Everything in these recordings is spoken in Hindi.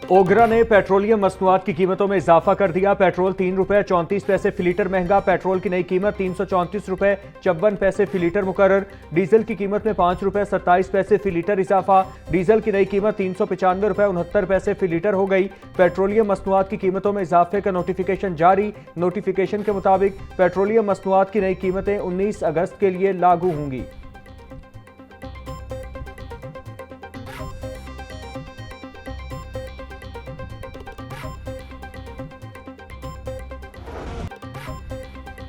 ओगरा ने पेट्रोलियम मसनूआत की कीमतों में इजाफा कर दिया। पेट्रोल ₹3.34 फी लीटर महंगा। पेट्रोल की नई कीमत ₹334.54 फी लीटर मुकर्रर। डीजल की कीमत में ₹5.27 फी लीटर इजाफा। डीजल की नई कीमत ₹395.69 फी लीटर हो गई। पेट्रोलियम मसनूआत की कीमतों में इजाफे का नोटिफिकेशन जारी। नोटिफिकेशन के मुताबिक पेट्रोलियम मसनूआत की नई कीमतें 19 अगस्त के लिए लागू होंगी।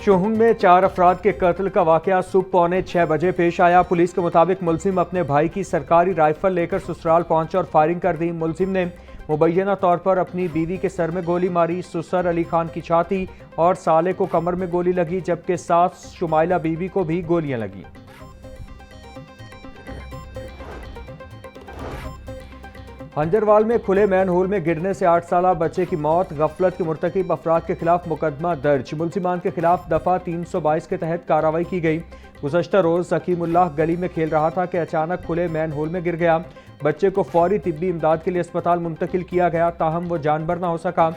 चोहुन में 4 अफराद के कत्ल का वाकया सुबह 5:45 बजे पेश आया। पुलिस के मुताबिक मुलजिम अपने भाई की सरकारी राइफल लेकर ससुराल पहुंचा और फायरिंग कर दी। मुलजिम ने मुबैना तौर पर अपनी बीवी के सर में गोली मारी। सुसर अली खान की छाती और साले को कमर में गोली लगी, जबकि सास शुमाइला बीवी को भी गोलियां लगी। हंजरवाल में खुले मैन होल में गिरने से 8 साला बच्चे की मौत। गफलत के मुर्तकिब अफराद के खिलाफ मुकदमा दर्ज। मुलजिमान के खिलाफ दफा 322 के तहत कार्रवाई की गई। गुज़श्ता रोज सकीमुल्लाह गली में खेल रहा था कि अचानक खुले मैन होल में गिर गया। बच्चे को फौरी तिब्बी इमदाद के लिए अस्पताल मुंतकिल किया गया, ताहम वो जानबर न हो सका।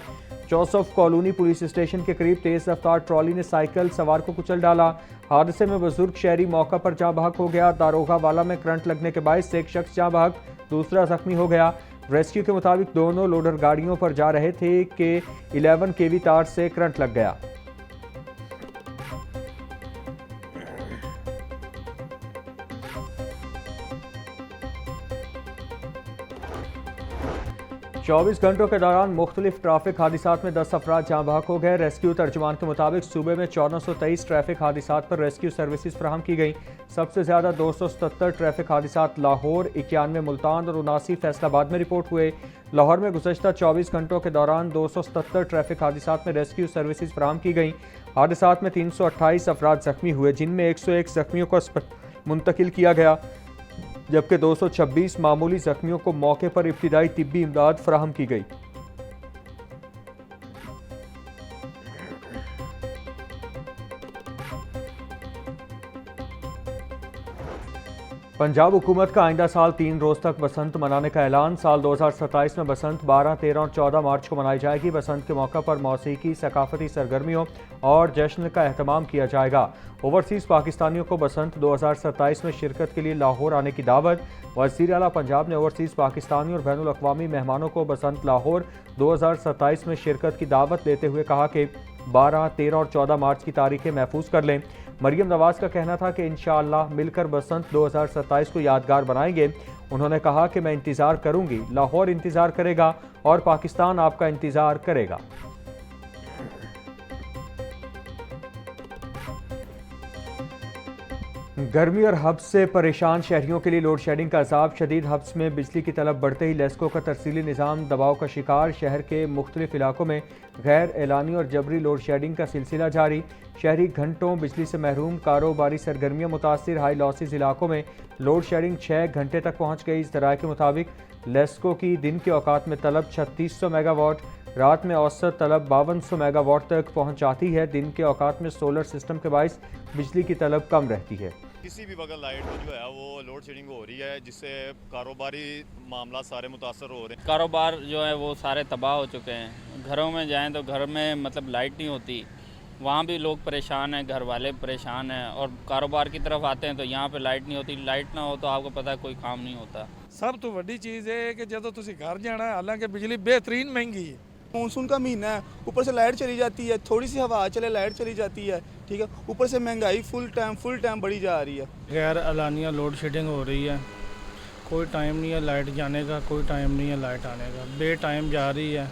जोसेफ कॉलोनी पुलिस स्टेशन के करीब तेज रफ्तार ट्रॉली ने साइकिल सवार को कुचल डाला। हादसे में बुजुर्ग शहरी मौका पर जाँ बहक हो गया। दारोगा वाला में करंट लगने के बायस एक शख्स जाँ बहक, दूसरा जख्मी हो गया। रेस्क्यू के मुताबिक दोनों लोडर गाड़ियों पर जा रहे थे कि 11 केवी तार से करंट लग गया। चौबीस घंटों के दौरान मुख्तलिफ ट्रैफिक हादसात में 10 अफराद जाँ बहक हो गए। रेस्क्यू तर्जुमान के मुताबिक सूबे में 1423 ट्रैफिक हादसात पर रेस्क्यू सर्विसेज फराहम की गई। सबसे ज्यादा 277 ट्रैफिक हादसात लाहौर, 91 मुल्तान और 79 फैसलाबाद में रिपोर्ट हुए। लाहौर में गुज़श्ता 24 घंटों के दौरान 277 ट्रैफिक हादसात में रेस्क्यू सर्विसेज फराहम की गई। हादसात में 328 अफराद जख्मी हुए, जिनमें 101 जख्मियों को अस्पताल मुंतकिल किया गया, जबकि 226 मामूली जख्मियों को मौके पर इब्तिदाई तिब्बी इमदाद फराहम की गई। पंजाब हुकूमत का आइंदा साल 3 रोज तक बसंत मनाने का ऐलान। साल 2027 में बसंत 12, 13 और 14 मार्च को मनाई जाएगी। बसंत के मौका पर मौसीकी, सकाफती सरगर्मियों और जश्न का एहतमाम किया जाएगा। ओवरसीज़ पाकिस्तानियों को बसंत 2027 में शिरकत के लिए लाहौर आने की दावत। वज़ीर आला पंजाब ने ओवरसीज़ पाकिस्तानियों और बैनुल अक़वामी मेहमानों को बसंत लाहौर 2027 में शिरकत की दावत देते हुए कहा कि 12, 13 और 14 मार्च की तारीखें महफूज कर लें। मरियम नवाज का कहना था कि इंशाअल्लाह मिलकर बसंत 2027 को यादगार बनाएंगे। उन्होंने कहा कि मैं इंतज़ार करूंगी, लाहौर इंतज़ार करेगा और पाकिस्तान आपका इंतज़ार करेगा। गर्मी और हब्स से परेशान शहरियों के लिए लोड शेडिंग का अजाब शदीद। हब्स में बिजली की तलब बढ़ते ही लेस्को का तरसीली निज़ाम दबाव का शिकार। शहर के मुख्तलिफ इलाकों में गैर एलानी और जबरी लोड शेडिंग का सिलसिला जारी। शहरी घंटों बिजली से महरूम, कारोबारी सरगर्मियाँ मुतासिर। हाई लॉसेज इलाकों में लोड शेडिंग 6 घंटे तक पहुँच गई। इस ज़राए के मुताबिक लेस्को की दिन के औकात में तलब 3600 मेगावाट, रात में औसत तलब 5200 मेगावाट तक पहुँच जाती है। दिन के औकात में सोलर सिस्टम के बायस बिजली की तलब कम रहती है। किसी भी वक्त लाइट जो है वो लोड शेडिंग हो रही है, जिससे कारोबारी मामला सारे मुतासर हो रहे हैं। कारोबार जो है वो सारे तबाह हो चुके हैं। घरों में जाएं तो घर में मतलब लाइट नहीं होती, वहाँ भी लोग परेशान हैं, घर वाले परेशान हैं। और कारोबार की तरफ आते हैं तो यहाँ पे लाइट नहीं होती। लाइट ना हो तो आपको पता है कोई काम नहीं होता। सब तो बड़ी चीज़ है कि जब तुम घर जाना है, हालांकि बिजली बेहतरीन महंगी है। मानसून का महीना है, ऊपर से लाइट चली जाती है, थोड़ी सी हवा चले लाइट चली जाती है, ठीक है। ऊपर से महंगाई फुल टाइम बढ़ी जा रही है। गैर एलानिया लोड शेडिंग हो रही है। कोई टाइम नहीं है लाइट जाने का, कोई टाइम नहीं है लाइट आने का। बे टाइम जा रही है,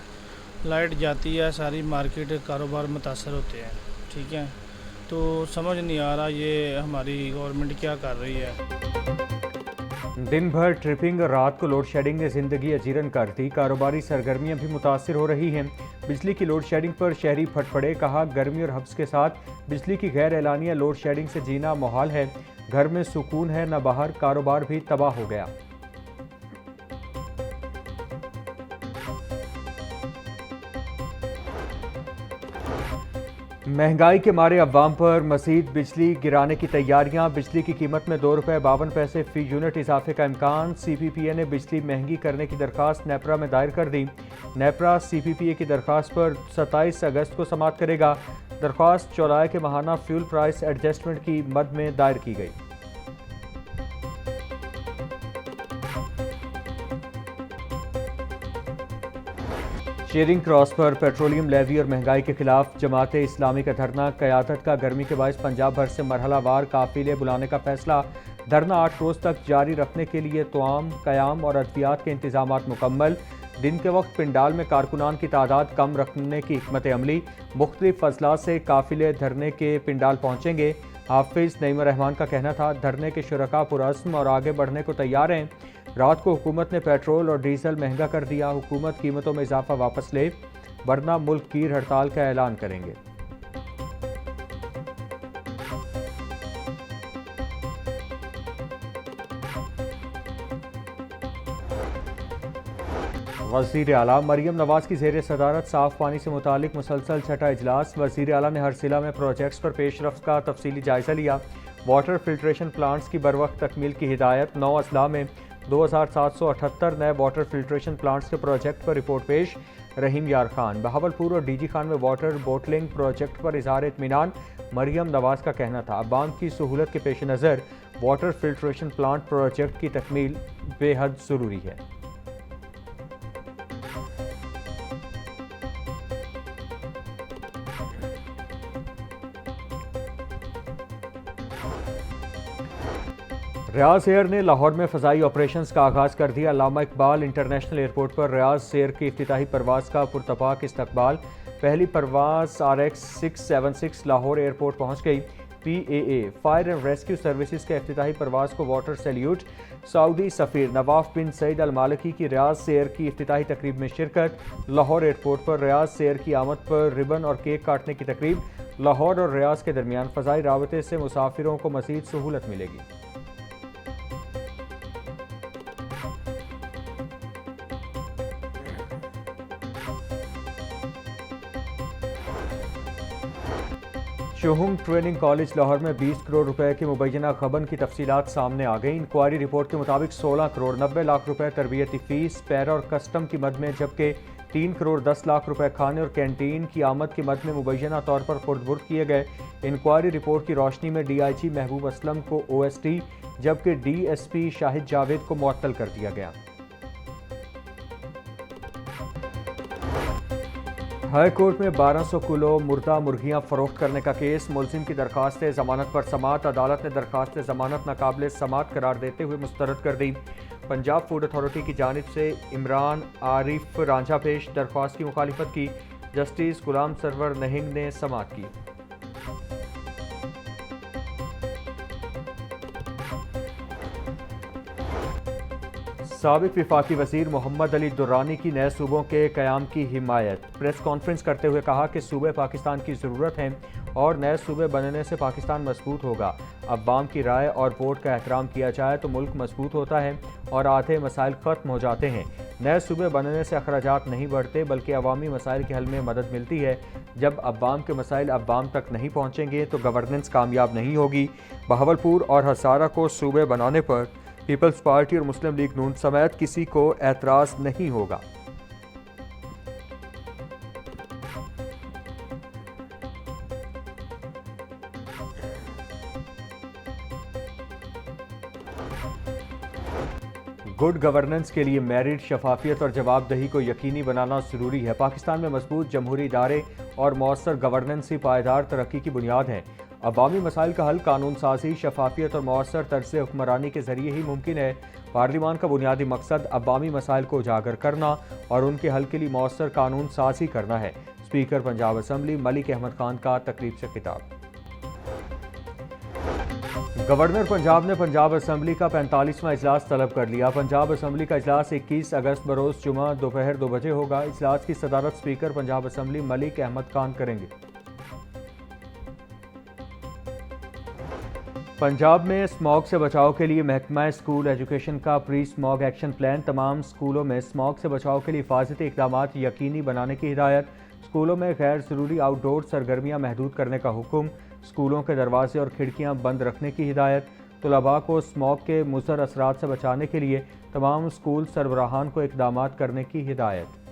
लाइट जाती है, सारी मार्केट कारोबार मुतासर होते हैं, ठीक है। तो समझ नहीं आ रहा ये हमारी गवर्नमेंट क्या कर रही है। दिन भर ट्रिपिंग और रात को लोड शेडिंग ने जिंदगी अजीरन कर दी। कारोबारी सरगर्मियां भी मुतासिर हो रही हैं। बिजली की लोड शेडिंग पर शहरी फट पड़े। कहा, गर्मी और हब्स के साथ बिजली की गैर एलानिया लोड शेडिंग से जीना मुहाल है। घर में सुकून है न बाहर। कारोबार भी तबाह हो गया। महंगाई के मारे अवाम पर मज़ीद बिजली गिराने की तैयारियां। बिजली की कीमत में ₹2.52 फी यूनिट इजाफे का इम्कान। CPPA ने बिजली महंगी करने की दरख्वास्त नेपरा में दायर कर दी। नेपरा CPPA की दरख्वास्त पर 27 अगस्त को समाअत करेगा। दरख्वास्त जुलाई के माहाना फ्यूल प्राइस एडजस्टमेंट की मद में दायर की गई। शेयरिंग क्रॉस पर पेट्रोलियम लेवी और महंगाई के खिलाफ जमात इस्लामी का धरना। क़यादत का गर्मी के बायस पंजाब भर से मरहलावार काफिले बुलाने का फैसला। धरना 8 रोज़ तक जारी रखने के लिए तोआम, क़याम और अद्वियात के इंतजामात मुकम्मल। दिन के वक्त पिंडाल में कारकुनान की तादाद कम रखने की हिकमत अमली। मुख्तलिफ अजला से काफिले धरने के पिंडाल पहुँचेंगे। हाफिज़ नईम रहमान का कहना था, धरने के शुरका पुरअज़्म और आगे बढ़ने को तैयार हैं। रात को हुकूमत ने पेट्रोल और डीजल महंगा कर दिया। हुकूमत कीमतों में इजाफा वापस ले, वरना मुल्क कीर हड़ताल का ऐलान करेंगे। वज़ीर आला मरियम नवाज की ज़ेर सदारत साफ़ पानी से मुतालिक मुसलसल छठा इजलास। वज़ीर आला ने हर जिला में प्रोजेक्ट्स पर पेशरफ्त का तफसीली जायज़ा लिया। वाटर फिल्ट्रेशन प्लांट्स की बरवक्त तकमील की हिदायत। 9 अजला में 2778 नए वाटर फिल्ट्रेशन प्लांट्स के प्रोजेक्ट पर रिपोर्ट पेश। रहीम यार खान। बहावलपुर और DG खान में वाटर बोटलिंग प्रोजेक्ट पर इज़हार इत्मीनान। मरियम नवाज का कहना था, अवाम की सहूलत के पेश नज़र वाटर फिल्ट्रेशन प्लांट प्रोजेक्ट की तकमील बेहद ज़रूरी है। रियाज एयर ने लाहौर में फ़ज़ाई ऑपरेशंस का आगाज़ कर दिया। अल्लामा इकबाल इंटरनेशनल एयरपोर्ट पर रियाज एयर की इफ्तिताही परवाज़ का पुरतपाक इस्तकबाल। पहली परवाज़ RX 676 लाहौर एयरपोर्ट पहुँच गई। PAA fire and rescue services के इफ्तिताही परवाज़ को वाटर सैल्यूट। सऊदी सफ़ीर नवाफ बिन सईद अल मालिकी की रियाज एयर की इफ्तिताही तकरीब में शिरकत। लाहौर एयरपोर्ट पर रियाज एयर की आमद पर रिबन और केक काटने की तकरीब। लाहौर और रियाज के दरमियान फ़ज़ाई राबते से मुसाफिरों को मज़ीद सहूलत मिलेगी। शोहुंग ट्रेनिंग कॉलेज लाहौर में 20 करोड़ रुपए की मुबैना गबन की तफसीलात सामने आ गई। इंक्वायरी रिपोर्ट के मुताबिक 16 करोड़ 90 लाख रुपए तरबियती फ़ीस, पैरा और कस्टम की मद में, जबकि 3 करोड़ 10 लाख रुपए खाने और कैंटीन की आमद की मद में मुबैना तौर पर खुर्द-बुर्द किए गए। इंक्वायरी रिपोर्ट की रोशनी में DIG महबूब असलम को OST जबकि DSP शाहिद जावेद को मुअत्तल कर दिया गया। हाई कोर्ट में 1200 किलो मुर्दा मुर्गियां फरोख्त करने का केस। मुलजिम की दरख्वास्त जमानत पर समाअत। अदालत ने दरख्वास्त जमानत नाकाबिल समाअत करार देते हुए मुस्तरद कर दी। पंजाब फूड अथॉरिटी की जानिब से इमरान आरिफ रांझा पेश। दरख्वास्त की मुखालिफत की। जस्टिस गुलाम सरवर नहिंग ने समाअत की। साबिक विफाकी वज़ीर मोहम्मद अली दुर्रानी की नए सूबों के क़याम की हिमायत। प्रेस कॉन्फ्रेंस करते हुए कहा कि सूबे पाकिस्तान की ज़रूरत हैं और नए सूबे बनने से पाकिस्तान मजबूत होगा। अवाम की राय और वोट का एहतराम किया जाए तो मुल्क मजबूत होता है और आधे मसाइल ख़त्म हो जाते हैं। नए सूबे बनने से अखराजात नहीं बढ़ते बल्कि अवामी मसाइल के हल में मदद मिलती है। जब अवाम के मसाइल अवाम तक नहीं पहुँचेंगे तो गवर्नेंस कामयाब नहीं होगी। बहावलपुर और हसारा को सूबे बनाने पर पीपल्स पार्टी और मुस्लिम लीग नून समेत किसी को एतराज़ नहीं होगा। गुड गवर्नेंस के लिए मेरिट, शफाफियत और जवाबदेही को यकीनी बनाना ज़रूरी है। पाकिस्तान में मजबूत जमहूरी इदारे और मौसर गवर्नेंस ही पायदार तरक्की की बुनियाद है। अवामी मसाइल का हल कानून साजी, शफाफियत और मौसर तर्ज़ हुक्मरानी के ज़रिए ही मुमकिन है। पार्लिमान का बुनियादी मकसद अवामी मसाइल को उजागर करना और उनके हल के लिए मौसर कानून साजी करना है। स्पीकर पंजाब असम्बली मलिक अहमद खान का तकरीब से खिताब। गवर्नर पंजाब ने पंजाब असम्बली का 45वां इजलास तलब कर लिया। पंजाब असम्बली का इजलास 21 अगस्त बरोज़ जुमा दोपहर 2 बजे होगा। इजलास की सदारत स्पीकर पंजाब असम्बली मलिक अहमद खान करेंगे। पंजाब में स्मॉग से बचाव के लिए महकमा स्कूल एजुकेशन का प्री स्मॉग एक्शन प्लान। तमाम स्कूलों में स्मॉग से बचाव के लिए हिफाजती इक़दामात यकीनी बनाने की हिदायत। स्कूलों में गैर ज़रूरी आउटडोर सरगर्मियां महदूद करने का हुक्म। स्कूलों के दरवाजे और खिड़कियां बंद रखने की हिदायत। तलबा को स्मॉग के मुज़र असरात से बचाने के लिए तमाम स्कूल सरबराहान को इक़दामात करने की हिदायत।